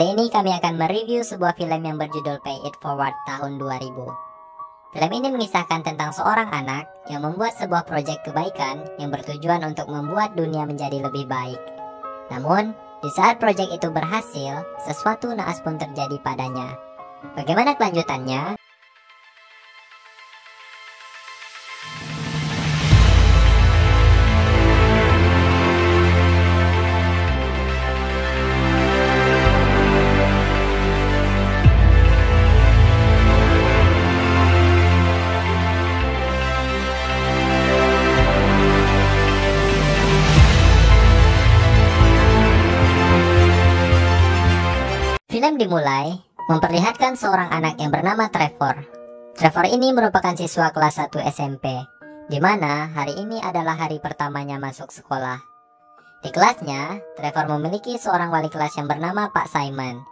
Kali ini kami akan mereview sebuah film yang berjudul Pay It Forward tahun 2000. Film ini mengisahkan tentang seorang anak yang membuat sebuah proyek kebaikan yang bertujuan untuk membuat dunia menjadi lebih baik. Namun, di saat proyek itu berhasil, sesuatu naas pun terjadi padanya. Bagaimana kelanjutannya? Film dimulai memperlihatkan seorang anak yang bernama Trevor. Trevor ini merupakan siswa kelas 1 SMP, di mana hari ini adalah hari pertamanya masuk sekolah. Di kelasnya, Trevor memiliki seorang wali kelas yang bernama Pak Simon.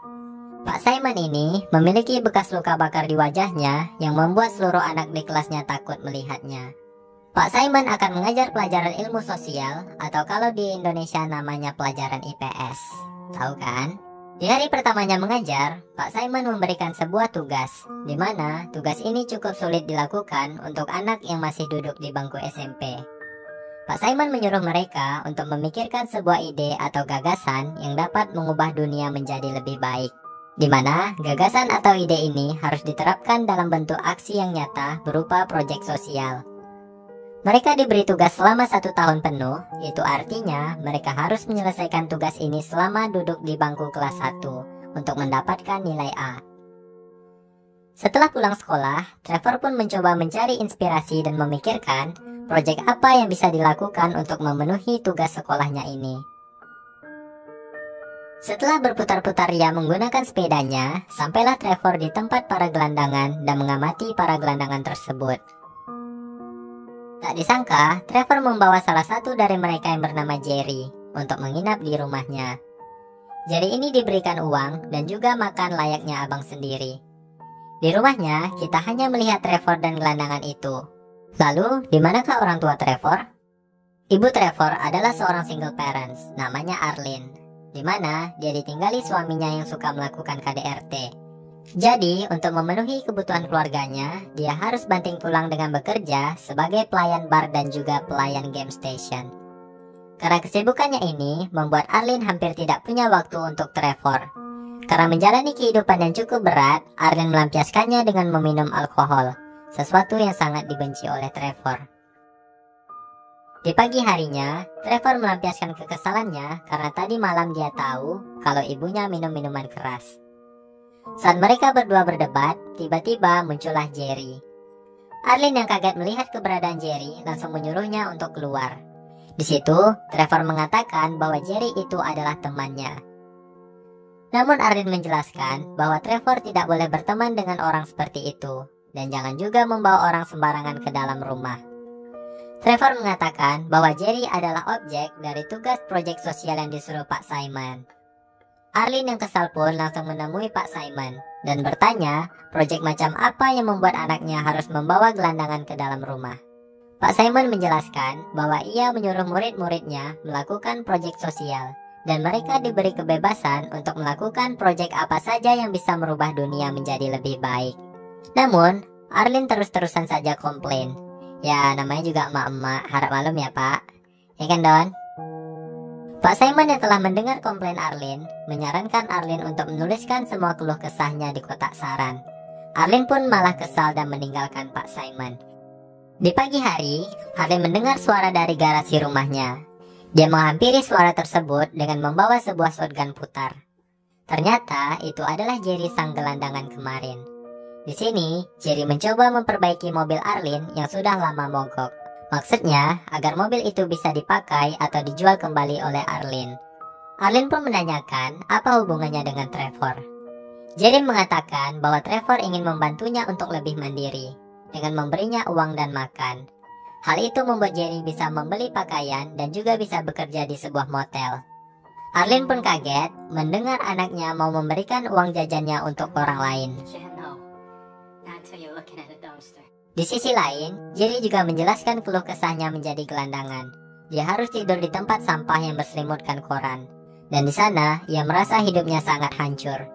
Pak Simon ini memiliki bekas luka bakar di wajahnya yang membuat seluruh anak di kelasnya takut melihatnya. Pak Simon akan mengajar pelajaran ilmu sosial, atau kalau di Indonesia namanya pelajaran IPS. Tahu kan? Di hari pertamanya mengajar, Pak Simon memberikan sebuah tugas, di mana tugas ini cukup sulit dilakukan untuk anak yang masih duduk di bangku SMP. Pak Simon menyuruh mereka untuk memikirkan sebuah ide atau gagasan yang dapat mengubah dunia menjadi lebih baik, di mana gagasan atau ide ini harus diterapkan dalam bentuk aksi yang nyata berupa proyek sosial. Mereka diberi tugas selama 1 tahun penuh, itu artinya mereka harus menyelesaikan tugas ini selama duduk di bangku kelas 1 untuk mendapatkan nilai A. Setelah pulang sekolah, Trevor pun mencoba mencari inspirasi dan memikirkan proyek apa yang bisa dilakukan untuk memenuhi tugas sekolahnya ini. Setelah berputar-putar ia menggunakan sepedanya, sampailah Trevor di tempat para gelandangan dan mengamati para gelandangan tersebut. Tak disangka, Trevor membawa salah satu dari mereka yang bernama Jerry untuk menginap di rumahnya. Jerry ini diberikan uang dan juga makan layaknya abang sendiri. Di rumahnya, kita hanya melihat Trevor dan gelandangan itu. Lalu, di manakah orang tua Trevor? Ibu Trevor adalah seorang single parents, namanya Arlene, di mana dia ditinggali suaminya yang suka melakukan KDRT. Jadi, untuk memenuhi kebutuhan keluarganya, dia harus banting tulang dengan bekerja sebagai pelayan bar dan juga pelayan game station. Karena kesibukannya ini, membuat Arlene hampir tidak punya waktu untuk Trevor. Karena menjalani kehidupan yang cukup berat, Arlene melampiaskannya dengan meminum alkohol, sesuatu yang sangat dibenci oleh Trevor. Di pagi harinya, Trevor melampiaskan kekesalannya karena tadi malam dia tahu kalau ibunya minum minuman keras. Saat mereka berdua berdebat, tiba-tiba muncullah Jerry. Arlene yang kaget melihat keberadaan Jerry langsung menyuruhnya untuk keluar. Di situ, Trevor mengatakan bahwa Jerry itu adalah temannya. Namun Arlene menjelaskan bahwa Trevor tidak boleh berteman dengan orang seperti itu, dan jangan juga membawa orang sembarangan ke dalam rumah. Trevor mengatakan bahwa Jerry adalah objek dari tugas proyek sosial yang disuruh Pak Simon. Arlene yang kesal pun langsung menemui Pak Simon dan bertanya proyek macam apa yang membuat anaknya harus membawa gelandangan ke dalam rumah. Pak Simon menjelaskan bahwa ia menyuruh murid-muridnya melakukan proyek sosial dan mereka diberi kebebasan untuk melakukan proyek apa saja yang bisa merubah dunia menjadi lebih baik. Namun, Arlene terus-terusan saja komplain. Ya, namanya juga emak-emak, harap malum ya Pak. Ya kan Don? Pak Simon yang telah mendengar komplain Arlene, menyarankan Arlene untuk menuliskan semua keluh kesahnya di kotak saran. Arlene pun malah kesal dan meninggalkan Pak Simon. Di pagi hari, Arlene mendengar suara dari garasi rumahnya. Dia menghampiri suara tersebut dengan membawa sebuah shotgun putar. Ternyata itu adalah Jerry sang gelandangan kemarin. Di sini, Jerry mencoba memperbaiki mobil Arlene yang sudah lama mogok. Maksudnya, agar mobil itu bisa dipakai atau dijual kembali oleh Arlene. Arlene pun menanyakan apa hubungannya dengan Trevor. Jerry mengatakan bahwa Trevor ingin membantunya untuk lebih mandiri, dengan memberinya uang dan makan. Hal itu membuat Jerry bisa membeli pakaian dan juga bisa bekerja di sebuah motel. Arlene pun kaget mendengar anaknya mau memberikan uang jajannya untuk orang lain. Di sisi lain, Jerry juga menjelaskan keluh kesahnya menjadi gelandangan. Dia harus tidur di tempat sampah yang berselimutkan koran. dan di sana ia merasa hidupnya sangat hancur.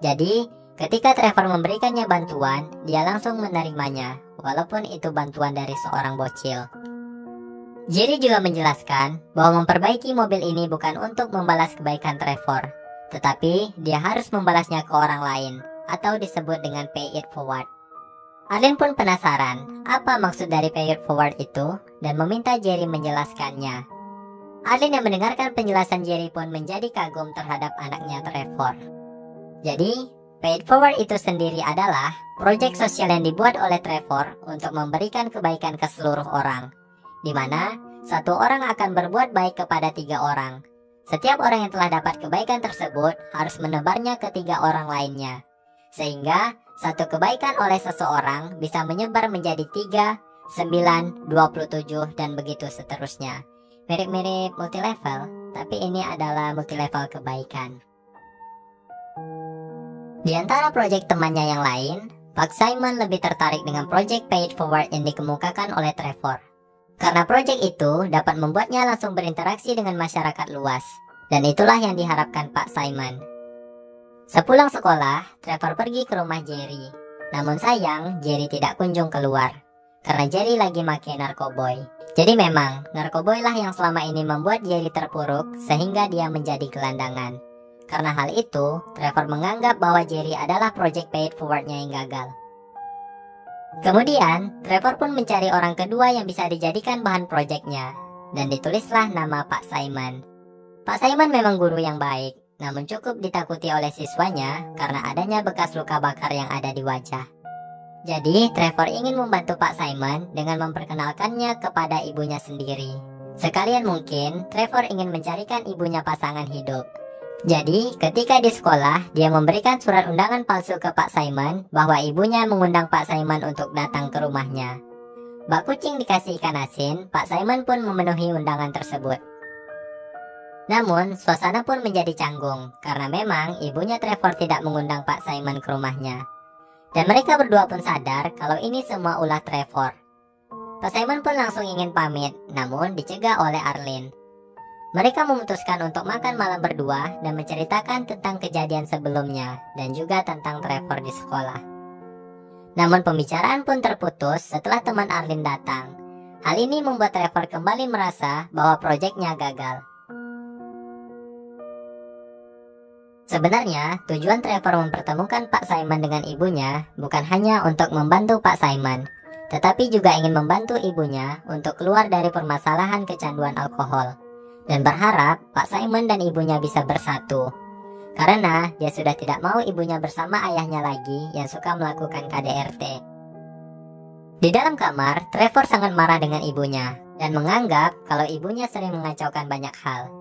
Jadi, ketika Trevor memberikannya bantuan, dia langsung menerimanya, walaupun itu bantuan dari seorang bocil. Jerry juga menjelaskan bahwa memperbaiki mobil ini bukan untuk membalas kebaikan Trevor, tetapi dia harus membalasnya ke orang lain, atau disebut dengan pay it forward. Arlene pun penasaran apa maksud dari pay it forward itu dan meminta Jerry menjelaskannya. Arlene yang mendengarkan penjelasan Jerry pun menjadi kagum terhadap anaknya Trevor. Jadi, pay it forward itu sendiri adalah proyek sosial yang dibuat oleh Trevor untuk memberikan kebaikan ke seluruh orang, di mana satu orang akan berbuat baik kepada 3 orang. Setiap orang yang telah dapat kebaikan tersebut harus menebarnya ke 3 orang lainnya, sehingga satu kebaikan oleh seseorang bisa menyebar menjadi 3, 9, 27, dan begitu seterusnya. Mirip-mirip multilevel, tapi ini adalah multilevel kebaikan. Di antara proyek temannya yang lain, Pak Simon lebih tertarik dengan proyek Pay It Forward yang dikemukakan oleh Trevor. Karena proyek itu dapat membuatnya langsung berinteraksi dengan masyarakat luas, dan itulah yang diharapkan Pak Simon. Sepulang sekolah, Trevor pergi ke rumah Jerry. Namun sayang, Jerry tidak kunjung keluar, karena Jerry lagi make narkoboy. Jadi memang, narkoboy lah yang selama ini membuat Jerry terpuruk sehingga dia menjadi gelandangan. Karena hal itu, Trevor menganggap bahwa Jerry adalah proyek Pay It Forward-nya yang gagal. Kemudian, Trevor pun mencari orang kedua yang bisa dijadikan bahan proyeknya, dan ditulislah nama Pak Simon. Pak Simon memang guru yang baik, namun cukup ditakuti oleh siswanya karena adanya bekas luka bakar yang ada di wajah. Jadi, Trevor ingin membantu Pak Simon dengan memperkenalkannya kepada ibunya sendiri. Sekalian mungkin, Trevor ingin mencarikan ibunya pasangan hidup. Jadi, ketika di sekolah, dia memberikan surat undangan palsu ke Pak Simon bahwa ibunya mengundang Pak Simon untuk datang ke rumahnya. Bak kucing dikasih ikan asin, Pak Simon pun memenuhi undangan tersebut. Namun, suasana pun menjadi canggung, karena memang ibunya Trevor tidak mengundang Pak Simon ke rumahnya. Dan mereka berdua pun sadar kalau ini semua ulah Trevor. Pak Simon pun langsung ingin pamit, namun dicegah oleh Arlene. Mereka memutuskan untuk makan malam berdua dan menceritakan tentang kejadian sebelumnya dan juga tentang Trevor di sekolah. Namun pembicaraan pun terputus setelah teman Arlene datang. Hal ini membuat Trevor kembali merasa bahwa proyeknya gagal. Sebenarnya, tujuan Trevor mempertemukan Pak Simon dengan ibunya bukan hanya untuk membantu Pak Simon, tetapi juga ingin membantu ibunya untuk keluar dari permasalahan kecanduan alkohol. Dan berharap Pak Simon dan ibunya bisa bersatu, karena dia sudah tidak mau ibunya bersama ayahnya lagi yang suka melakukan KDRT. Di dalam kamar, Trevor sangat marah dengan ibunya dan menganggap kalau ibunya sering mengacaukan banyak hal.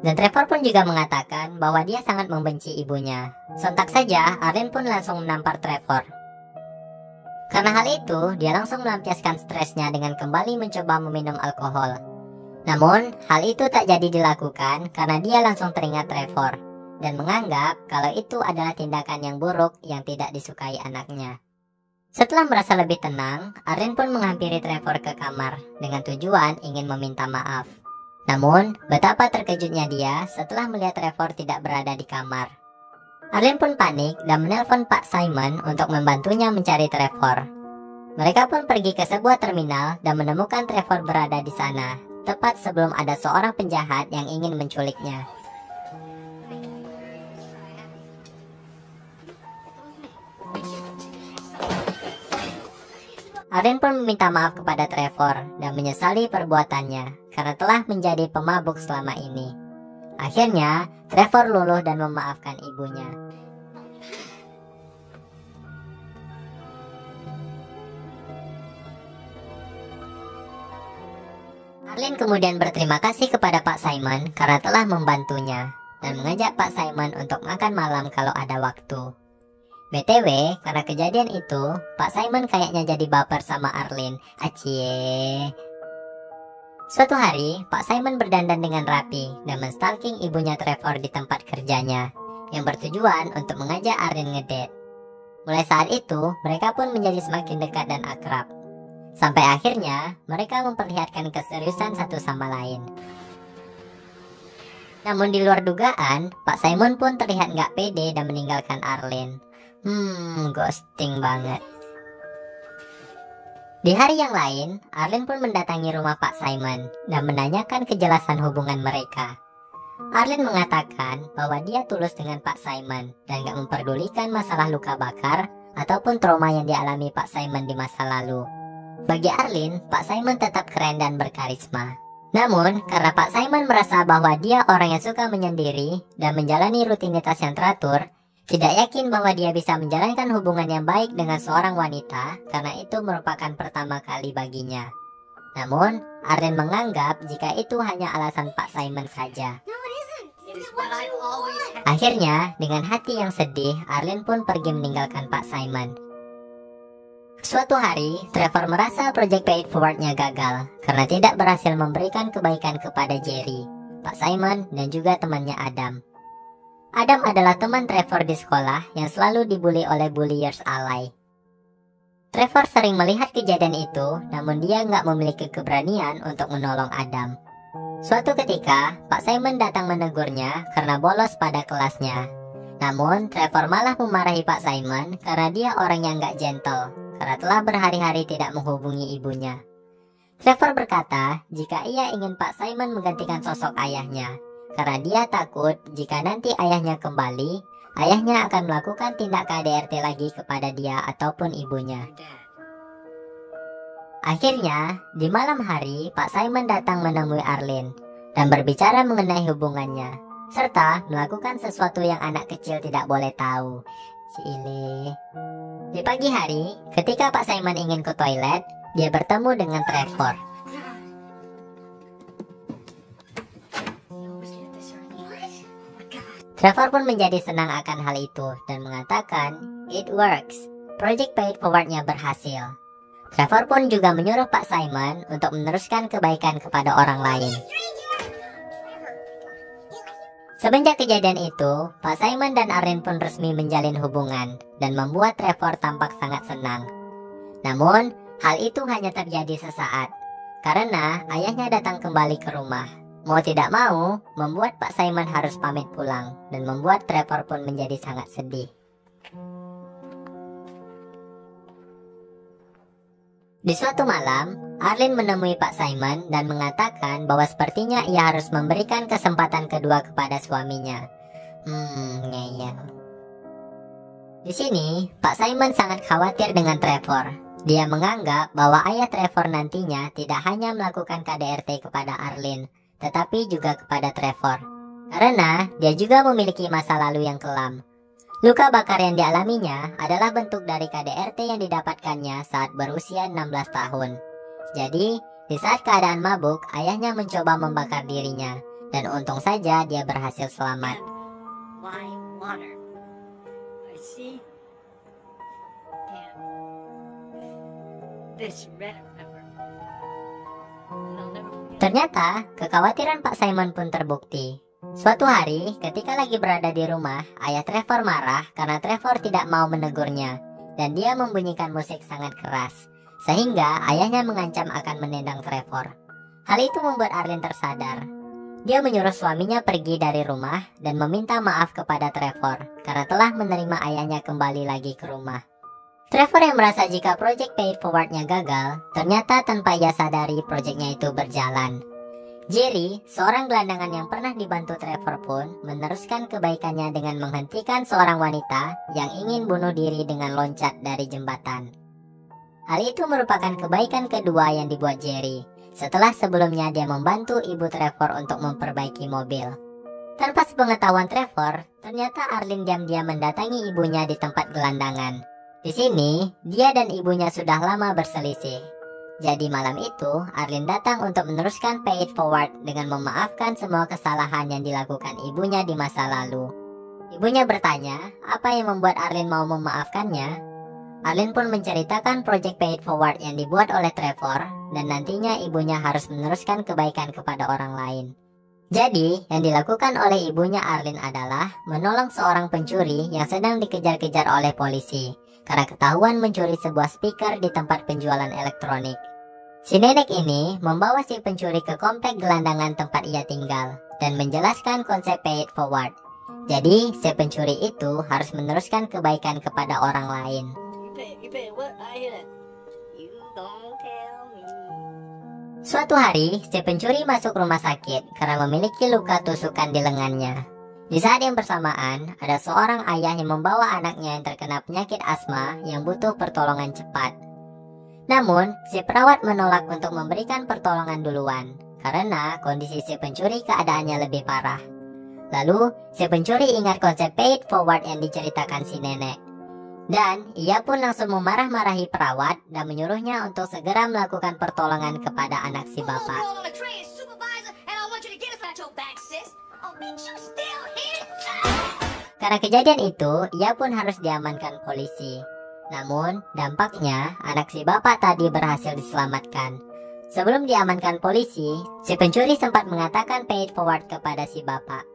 Dan Trevor pun juga mengatakan bahwa dia sangat membenci ibunya. Sontak saja, Arlene pun langsung menampar Trevor. Karena hal itu, dia langsung melampiaskan stresnya dengan kembali mencoba meminum alkohol. Namun, hal itu tak jadi dilakukan karena dia langsung teringat Trevor dan menganggap kalau itu adalah tindakan yang buruk yang tidak disukai anaknya. Setelah merasa lebih tenang, Arlene pun menghampiri Trevor ke kamar dengan tujuan ingin meminta maaf. Namun, betapa terkejutnya dia setelah melihat Trevor tidak berada di kamar. Arlene pun panik dan menelpon Pak Simon untuk membantunya mencari Trevor. Mereka pun pergi ke sebuah terminal dan menemukan Trevor berada di sana, tepat sebelum ada seorang penjahat yang ingin menculiknya. Arlene pun meminta maaf kepada Trevor dan menyesali perbuatannya karena telah menjadi pemabuk selama ini. Akhirnya, Trevor luluh dan memaafkan ibunya. Arlene kemudian berterima kasih kepada Pak Simon karena telah membantunya dan mengajak Pak Simon untuk makan malam kalau ada waktu. BTW, karena kejadian itu, Pak Simon kayaknya jadi baper sama Arlene. Acie. Suatu hari, Pak Simon berdandan dengan rapi dan menstalking ibunya Trevor di tempat kerjanya, yang bertujuan untuk mengajak Arlene ngedate. Mulai saat itu, mereka pun menjadi semakin dekat dan akrab. Sampai akhirnya, mereka memperlihatkan keseriusan satu sama lain. Namun di luar dugaan, Pak Simon pun terlihat nggak pede dan meninggalkan Arlene. Ghosting banget. Di hari yang lain, Arlene pun mendatangi rumah Pak Simon dan menanyakan kejelasan hubungan mereka. Arlene mengatakan bahwa dia tulus dengan Pak Simon dan gak memperdulikan masalah luka bakar ataupun trauma yang dialami Pak Simon di masa lalu. Bagi Arlene, Pak Simon tetap keren dan berkarisma. Namun, karena Pak Simon merasa bahwa dia orang yang suka menyendiri dan menjalani rutinitas yang teratur, tidak yakin bahwa dia bisa menjalankan hubungan yang baik dengan seorang wanita karena itu merupakan pertama kali baginya. Namun, Arlene menganggap jika itu hanya alasan Pak Simon saja. Akhirnya, dengan hati yang sedih, Arlene pun pergi meninggalkan Pak Simon. Suatu hari, Trevor merasa Project Pay It Forward-nya gagal karena tidak berhasil memberikan kebaikan kepada Jerry, Pak Simon, dan juga temannya Adam. Adam adalah teman Trevor di sekolah yang selalu dibully oleh bulliers alay. Trevor sering melihat kejadian itu, namun dia nggak memiliki keberanian untuk menolong Adam. Suatu ketika, Pak Simon datang menegurnya karena bolos pada kelasnya. Namun, Trevor malah memarahi Pak Simon karena dia orang yang nggak gentle, karena telah berhari-hari tidak menghubungi ibunya. Trevor berkata jika ia ingin Pak Simon menggantikan sosok ayahnya, karena dia takut jika nanti ayahnya kembali, ayahnya akan melakukan tindak KDRT lagi kepada dia ataupun ibunya. Akhirnya, di malam hari, Pak Simon datang menemui Arlene dan berbicara mengenai hubungannya, serta melakukan sesuatu yang anak kecil tidak boleh tahu. Cile. Di pagi hari, ketika Pak Simon ingin ke toilet, dia bertemu dengan Trevor. Trevor pun menjadi senang akan hal itu dan mengatakan, "It works. Project Pay It Forward-nya berhasil." Trevor pun juga menyuruh Pak Simon untuk meneruskan kebaikan kepada orang lain. Semenjak kejadian itu, Pak Simon dan Arlene pun resmi menjalin hubungan dan membuat Trevor tampak sangat senang. Namun, hal itu hanya terjadi sesaat karena ayahnya datang kembali ke rumah. Mau tidak mau, membuat Pak Simon harus pamit pulang dan membuat Trevor pun menjadi sangat sedih. Di suatu malam, Arlene menemui Pak Simon dan mengatakan bahwa sepertinya ia harus memberikan kesempatan kedua kepada suaminya. Ngeyel. Di sini, Pak Simon sangat khawatir dengan Trevor. Dia menganggap bahwa ayah Trevor nantinya tidak hanya melakukan KDRT kepada Arlene, tetapi juga kepada Trevor. Karena dia juga memiliki masa lalu yang kelam. Luka bakar yang dialaminya adalah bentuk dari KDRT yang didapatkannya saat berusia 16 tahun. Jadi, di saat keadaan mabuk, ayahnya mencoba membakar dirinya, dan untung saja dia berhasil selamat. Ternyata, kekhawatiran Pak Simon pun terbukti. Suatu hari, ketika lagi berada di rumah, ayah Trevor marah karena Trevor tidak mau menegurnya, dan dia membunyikan musik sangat keras, sehingga ayahnya mengancam akan menendang Trevor. Hal itu membuat Arlene tersadar. Dia menyuruh suaminya pergi dari rumah dan meminta maaf kepada Trevor karena telah menerima ayahnya kembali lagi ke rumah. Trevor yang merasa jika Project Pay It Forward-nya gagal, ternyata tanpa ia sadari proyeknya itu berjalan. Jerry, seorang gelandangan yang pernah dibantu Trevor pun meneruskan kebaikannya dengan menghentikan seorang wanita yang ingin bunuh diri dengan loncat dari jembatan. Hal itu merupakan kebaikan kedua yang dibuat Jerry, setelah sebelumnya dia membantu ibu Trevor untuk memperbaiki mobil. Tanpa sepengetahuan Trevor, ternyata Arlene diam-diam mendatangi ibunya di tempat gelandangan. Di sini, dia dan ibunya sudah lama berselisih. Jadi malam itu, Arlene datang untuk meneruskan Pay It Forward dengan memaafkan semua kesalahan yang dilakukan ibunya di masa lalu. Ibunya bertanya, apa yang membuat Arlene mau memaafkannya? Arlene pun menceritakan Project Pay It Forward yang dibuat oleh Trevor, dan nantinya ibunya harus meneruskan kebaikan kepada orang lain. Jadi, yang dilakukan oleh ibunya Arlene adalah menolong seorang pencuri yang sedang dikejar-kejar oleh polisi karena ketahuan mencuri sebuah speaker di tempat penjualan elektronik. Si nenek ini membawa si pencuri ke komplek gelandangan tempat ia tinggal dan menjelaskan konsep pay it forward. Jadi, si pencuri itu harus meneruskan kebaikan kepada orang lain. Suatu hari, si pencuri masuk rumah sakit karena memiliki luka tusukan di lengannya. Di saat yang bersamaan, ada seorang ayah yang membawa anaknya yang terkena penyakit asma yang butuh pertolongan cepat. Namun, si perawat menolak untuk memberikan pertolongan duluan karena kondisi si pencuri keadaannya lebih parah. Lalu, si pencuri ingat konsep pay it forward yang diceritakan si nenek. Dan ia pun langsung memarah-marahi perawat dan menyuruhnya untuk segera melakukan pertolongan kepada anak si bapak. Karena kejadian itu, ia pun harus diamankan polisi. Namun, dampaknya anak si bapak tadi berhasil diselamatkan. Sebelum diamankan polisi, si pencuri sempat mengatakan pay it forward kepada si bapak.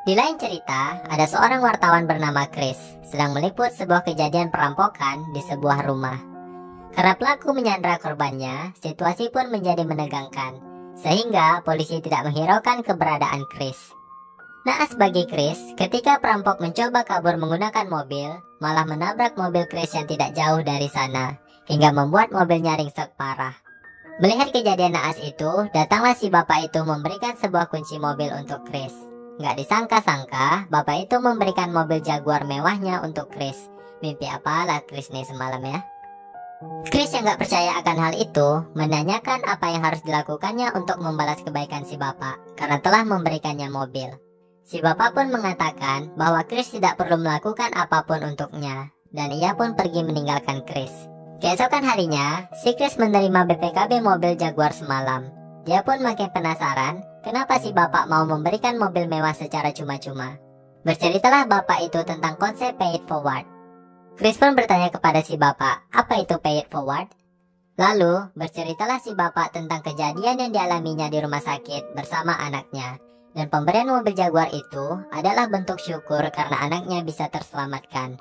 Di lain cerita, ada seorang wartawan bernama Chris sedang meliput sebuah kejadian perampokan di sebuah rumah. Karena pelaku menyandra korbannya, situasi pun menjadi menegangkan, sehingga polisi tidak menghiraukan keberadaan Chris. Naas bagi Chris, ketika perampok mencoba kabur menggunakan mobil, malah menabrak mobil Chris yang tidak jauh dari sana, hingga membuat mobilnya ringsek parah. Melihat kejadian naas itu, datanglah si bapak itu memberikan sebuah kunci mobil untuk Chris. Nggak disangka-sangka, bapak itu memberikan mobil Jaguar mewahnya untuk Chris. Mimpi apalah Chris nih semalam ya? Chris yang nggak percaya akan hal itu, menanyakan apa yang harus dilakukannya untuk membalas kebaikan si bapak, karena telah memberikannya mobil. Si bapak pun mengatakan bahwa Chris tidak perlu melakukan apapun untuknya, dan ia pun pergi meninggalkan Chris. Keesokan harinya, si Chris menerima BPKB mobil Jaguar semalam. Dia pun makin penasaran, kenapa si bapak mau memberikan mobil mewah secara cuma-cuma. Berceritalah bapak itu tentang konsep pay it forward. Chris pun bertanya kepada si bapak, apa itu pay it forward? Lalu, berceritalah si bapak tentang kejadian yang dialaminya di rumah sakit bersama anaknya. Dan pemberian mobil Jaguar itu adalah bentuk syukur karena anaknya bisa terselamatkan.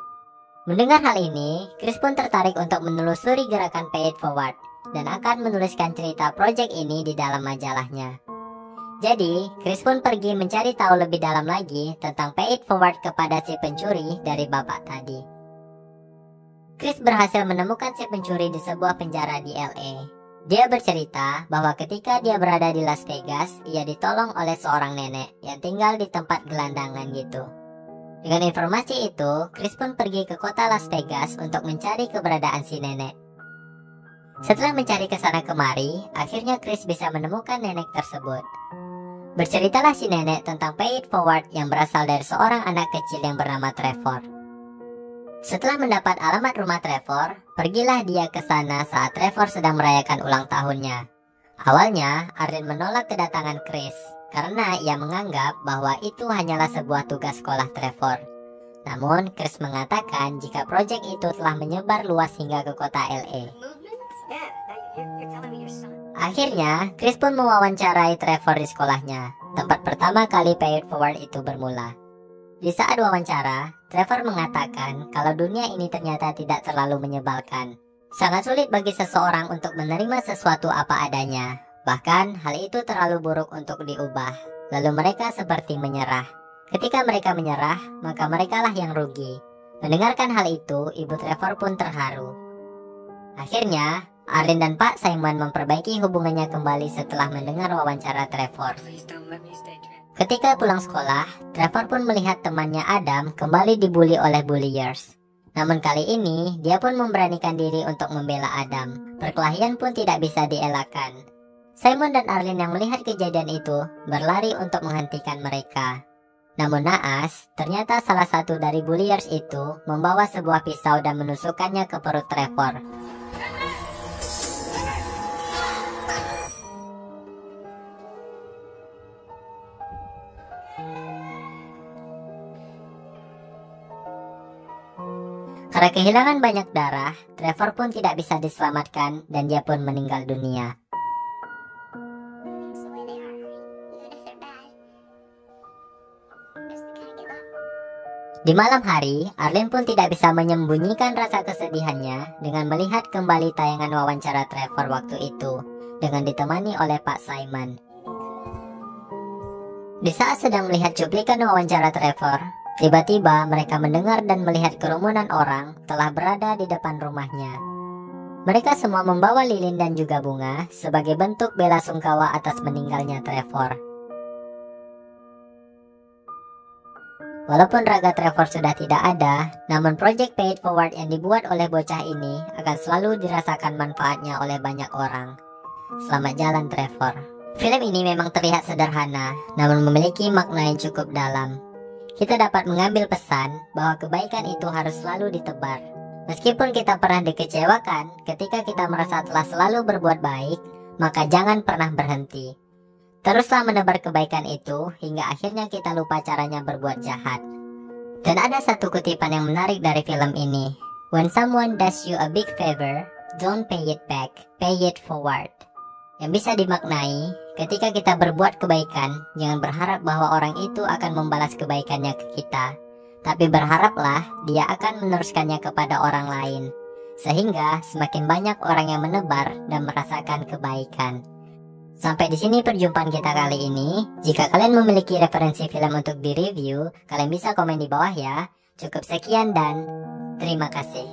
Mendengar hal ini, Chris pun tertarik untuk menelusuri gerakan pay it forward dan akan menuliskan cerita proyek ini di dalam majalahnya. Jadi, Chris pun pergi mencari tahu lebih dalam lagi tentang pay it forward kepada si pencuri dari bapak tadi. Chris berhasil menemukan si pencuri di sebuah penjara di LA. Dia bercerita bahwa ketika dia berada di Las Vegas, ia ditolong oleh seorang nenek yang tinggal di tempat gelandangan gitu. Dengan informasi itu, Chris pun pergi ke kota Las Vegas untuk mencari keberadaan si nenek. Setelah mencari ke sana kemari, akhirnya Chris bisa menemukan nenek tersebut. Berceritalah si nenek tentang pay it forward yang berasal dari seorang anak kecil yang bernama Trevor. Setelah mendapat alamat rumah Trevor, pergilah dia ke sana saat Trevor sedang merayakan ulang tahunnya. Awalnya, Arlen menolak kedatangan Chris karena ia menganggap bahwa itu hanyalah sebuah tugas sekolah Trevor. Namun, Chris mengatakan jika proyek itu telah menyebar luas hingga ke kota LA. Akhirnya, Chris pun mewawancarai Trevor di sekolahnya, tempat pertama kali pay it forward itu bermula. Di saat wawancara, Trevor mengatakan kalau dunia ini ternyata tidak terlalu menyebalkan. Sangat sulit bagi seseorang untuk menerima sesuatu apa adanya. Bahkan, hal itu terlalu buruk untuk diubah. Lalu mereka seperti menyerah. Ketika mereka menyerah, maka merekalah yang rugi. Mendengarkan hal itu, ibu Trevor pun terharu. Akhirnya, Arlen dan Pak Simon memperbaiki hubungannya kembali setelah mendengar wawancara Trevor. Ketika pulang sekolah, Trevor pun melihat temannya Adam kembali dibully oleh bulliers. Namun kali ini, dia pun memberanikan diri untuk membela Adam. Perkelahian pun tidak bisa dielakkan. Simon dan Arlen yang melihat kejadian itu berlari untuk menghentikan mereka. Namun naas, ternyata salah satu dari bulliers itu membawa sebuah pisau dan menusukkannya ke perut Trevor. Karena kehilangan banyak darah, Trevor pun tidak bisa diselamatkan dan dia pun meninggal dunia. Di malam hari, Arlene pun tidak bisa menyembunyikan rasa kesedihannya dengan melihat kembali tayangan wawancara Trevor waktu itu dengan ditemani oleh Pak Simon. Di saat sedang melihat cuplikan wawancara Trevor, tiba-tiba mereka mendengar dan melihat kerumunan orang telah berada di depan rumahnya. Mereka semua membawa lilin dan juga bunga sebagai bentuk bela sungkawa atas meninggalnya Trevor. Walaupun raga Trevor sudah tidak ada, namun Project Pay It Forward yang dibuat oleh bocah ini akan selalu dirasakan manfaatnya oleh banyak orang. Selamat jalan Trevor. Film ini memang terlihat sederhana, namun memiliki makna yang cukup dalam. Kita dapat mengambil pesan bahwa kebaikan itu harus selalu ditebar. Meskipun kita pernah dikecewakan ketika kita merasa telah selalu berbuat baik, maka jangan pernah berhenti. Teruslah menebar kebaikan itu hingga akhirnya kita lupa caranya berbuat jahat. Dan ada satu kutipan yang menarik dari film ini. When someone does you a big favor, don't pay it back, pay it forward. Yang bisa dimaknai, ketika kita berbuat kebaikan, jangan berharap bahwa orang itu akan membalas kebaikannya ke kita. Tapi berharaplah dia akan meneruskannya kepada orang lain. Sehingga semakin banyak orang yang menebar dan merasakan kebaikan. Sampai di sini perjumpaan kita kali ini. Jika kalian memiliki referensi film untuk direview, kalian bisa komen di bawah ya. Cukup sekian dan terima kasih.